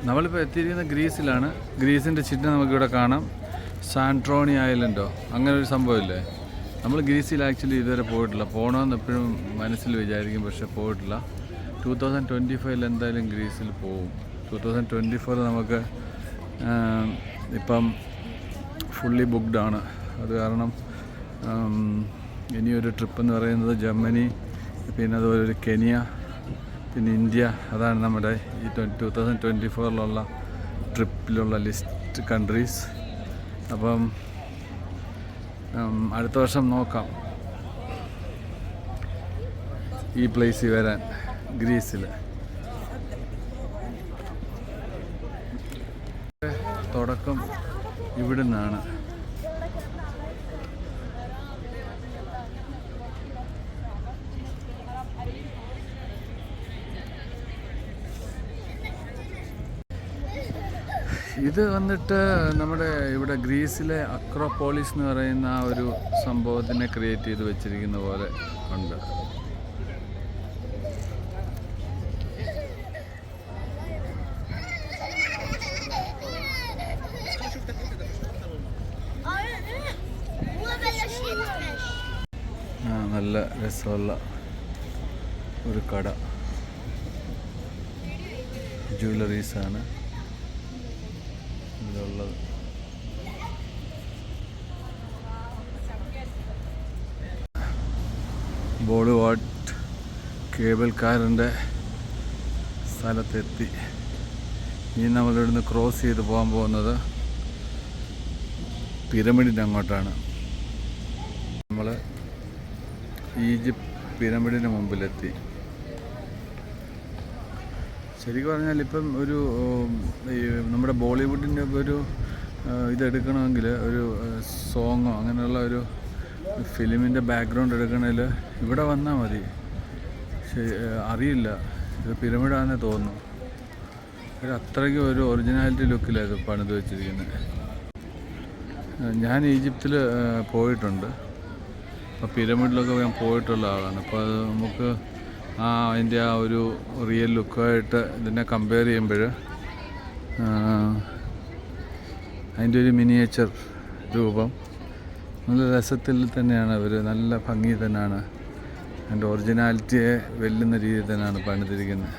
നമ്മളിപ്പോൾ എത്തിയിരിക്കുന്ന ഗ്രീസിലാണ്. ഗ്രീസിൻ്റെ ചിഹ്നം നമുക്കിവിടെ കാണാം. സാൻട്രോണി ഐലൻഡോ അങ്ങനെ ഒരു സംഭവമില്ലേ. നമ്മൾ ഗ്രീസിൽ ആക്ച്വലി ഇതുവരെ പോയിട്ടില്ല. പോകണമെന്ന് എപ്പോഴും മനസ്സിൽ വിചാരിക്കും, പക്ഷേ പോയിട്ടില്ല. 2025 എന്തായാലും ഗ്രീസിൽ പോവും. 2024 നമുക്ക് ഇപ്പം ഫുള്ളി ബുക്ക്ഡ് ആണ്. അത് കാരണം ഇനിയൊരു ട്രിപ്പ് എന്ന് പറയുന്നത് ജർമ്മനി, പിന്നെ അതുപോലെ ഒരു കെനിയ, പിന്നെ ഇന്ത്യ. അതാണ് നമ്മുടെ ഈ 2024 ട്രിപ്പിലുള്ള ലിസ്റ്റ് കൺട്രീസ്. അപ്പം അടുത്ത വർഷം നോക്കാം ഈ പ്ലേസിൽ വരാൻ, ഗ്രീസിൽ. തുടക്കം ഇവിടെ നിന്നാണ്. ഇത് വന്നിട്ട് നമ്മുടെ ഇവിടെ ഗ്രീസിലെ അക്രോപോളിസ് എന്ന് പറയുന്ന ആ ഒരു സംഭവത്തിനെ ക്രിയേറ്റ് ചെയ്ത് വെച്ചിരിക്കുന്ന പോലെ ഉണ്ട്. നല്ല രസമുള്ള ഒരു കട, ജ്വല്ലറീസാണ് ഇതിലുള്ളത്. ബോളിവുഡ് കേബിൾ കാറിൻ്റെ സ്ഥലത്തെത്തി. ഇനി നമ്മളിവിടുന്ന് ക്രോസ് ചെയ്ത് പോകാൻ പോകുന്നത് പിരമിഡിൻ്റെ അങ്ങോട്ടാണ്. നമ്മൾ ഈജിപ്ത് പിരമിഡിന് മുമ്പിലെത്തി. ശരിക്കും പറഞ്ഞാൽ ഇപ്പം ഒരു ഈ നമ്മുടെ ബോളിവുഡിൻ്റെ ഒരു ഇതെടുക്കണമെങ്കിൽ, ഒരു സോങ്ങോ അങ്ങനെയുള്ള ഒരു ഫിലിമിൻ്റെ ബാക്ക്ഗ്രൗണ്ട് എടുക്കണമെങ്കിൽ ഇവിടെ വന്നാൽ മതി. അറിയില്ല, ഇത് പിരമിഡാണെന്നേ തോന്നുന്നു. അത്രയ്ക്കും ഒരു ഒറിജിനാലിറ്റി ലുക്കിലാണ് ഇത് പണിത് വെച്ചിരിക്കുന്നത്. ഞാൻ ഈജിപ്തിൽ പോയിട്ടുണ്ട്. അപ്പോൾ പിരമിഡിലൊക്കെ ഞാൻ പോയിട്ടുള്ള ആളാണ്. അപ്പോൾ അത് നമുക്ക് അതിൻ്റെ ആ ഒരു റിയൽ ലുക്കുമായിട്ട് ഇതിനെ കമ്പയർ ചെയ്യുമ്പോൾ അതിൻ്റെ ഒരു മിനിയേച്ചർ രൂപം നല്ല രസത്തിൽ തന്നെയാണ് അവർ, നല്ല ഭംഗി തന്നെയാണ്. അതിൻ്റെ ഒറിജിനാലിറ്റിയെ വെല്ലുന്ന രീതിയിൽ തന്നെയാണ് പണിതിരിക്കുന്നത്.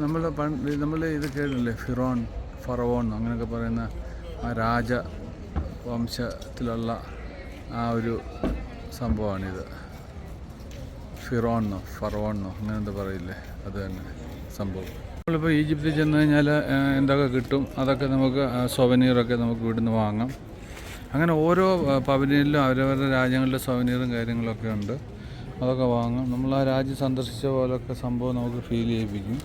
നമ്മൾ ഇത് കേട്ടില്ലേ, ഫറവോൺ അങ്ങനെയൊക്കെ പറയുന്ന ആ രാജവംശത്തിലുള്ള ആ ഒരു സംഭവമാണിത്. ഫറവോന്നോ അങ്ങനെ എന്താ പറയില്ലേ, അത് തന്നെ സംഭവം. നമ്മളിപ്പോൾ ഈജിപ്തിൽ ചെന്ന് കഴിഞ്ഞാൽ എന്തൊക്കെ കിട്ടും, അതൊക്കെ നമുക്ക് സൊവനീറൊക്കെ നമുക്ക് ഇവിടുന്ന് വാങ്ങാം. അങ്ങനെ ഓരോ പവലിയനിലും അവരവരുടെ രാജ്യങ്ങളുടെ സൊവനീറും കാര്യങ്ങളൊക്കെ ഉണ്ട്, അതൊക്കെ വാങ്ങാം. നമ്മൾ ആ രാജ്യം സന്ദർശിച്ച പോലൊക്കെ സംഭവം നമുക്ക് ഫീൽ ചെയ്യിപ്പിക്കും.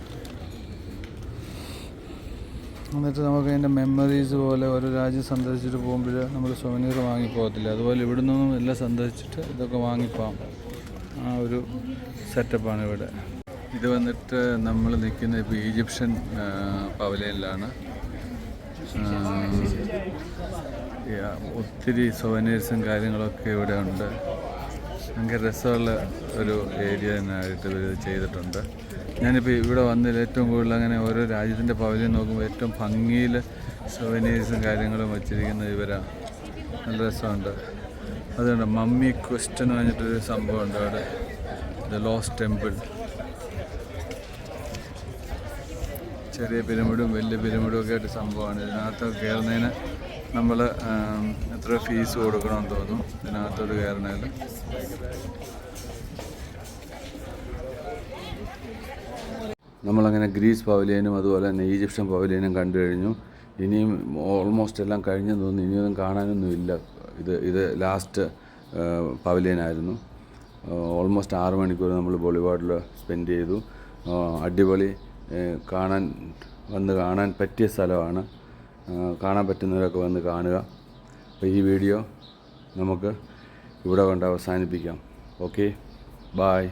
എന്നിട്ട് നമുക്ക് അതിൻ്റെ മെമ്മറീസ് പോലെ ഓരോ രാജ്യം സന്ദർശിച്ചിട്ട് പോകുമ്പോൾ നമ്മൾ സൊവനീർ വാങ്ങിപ്പോകത്തില്ല. അതുപോലെ ഇവിടെ നിന്നും എല്ലാം സന്ദർശിച്ചിട്ട് ഇതൊക്കെ വാങ്ങിപ്പോകാം. ആ ഒരു സെറ്റപ്പാണ് ഇവിടെ. ഇത് വന്നിട്ട് നമ്മൾ നിൽക്കുന്ന ഇപ്പോൾ ഈജിപ്ഷ്യൻ പവലിയനിലാണ്. ഒത്തിരി സൊവനീർസും കാര്യങ്ങളൊക്കെ ഇവിടെ ഉണ്ട്. ഭയങ്കര രസമുള്ള ഒരു ഏരിയ തന്നെയായിട്ട് ഇവർ ചെയ്തിട്ടുണ്ട്. ഞാനിപ്പോൾ ഇവിടെ വന്നതിൽ ഏറ്റവും കൂടുതൽ അങ്ങനെ ഓരോ രാജ്യത്തിൻ്റെ പവലിയൻ നോക്കുമ്പോൾ ഏറ്റവും ഭംഗിയിൽ സൊവനീർസും കാര്യങ്ങളും വച്ചിരിക്കുന്നത് ഇവരാണ്. നല്ല രസമുണ്ട്. അതുകൊണ്ട് മമ്മി ക്വസ്റ്റ് എന്ന് പറഞ്ഞിട്ടൊരു സംഭവമുണ്ട് അവിടെ, ദ ലോസ്റ്റ് ടെമ്പിൾ. ചെറിയ പിരമിഡും വലിയ പിരമിഡും ഒക്കെ ആയിട്ട് സംഭവമാണ്. ഇതിനകത്ത് കയറുന്നതിന് നമ്മൾ എത്ര ഫീസ് കൊടുക്കണമെന്ന് തോന്നും ഇതിനകത്തോട്ട് കയറുന്നതിൽ. നമ്മളങ്ങനെ ഗ്രീസ് പവലിയനും അതുപോലെ തന്നെ ഈജിപ്ഷ്യൻ പവലിയനും കണ്ടു കഴിഞ്ഞു. ഇനിയും ഓൾമോസ്റ്റ് എല്ലാം കഴിഞ്ഞെന്ന് തോന്നുന്നു. ഇനിയൊന്നും കാണാനൊന്നുമില്ല. ഇത് ലാസ്റ്റ് പവലിയനായിരുന്നു. ഓൾമോസ്റ്റ് 6 മണിക്കൂർ നമ്മൾ ബോളിവുഡിൽ സ്പെൻഡ് ചെയ്തു. അടിപൊളി, കാണാൻ പറ്റിയ സ്ഥലമാണ്. കാണാൻ പറ്റുന്നവരൊക്കെ വന്ന് കാണുക. അപ്പോൾ ഈ വീഡിയോ നമുക്ക് ഇവിടെ കൊണ്ട് അവസാനിപ്പിക്കാം. Okay, bye.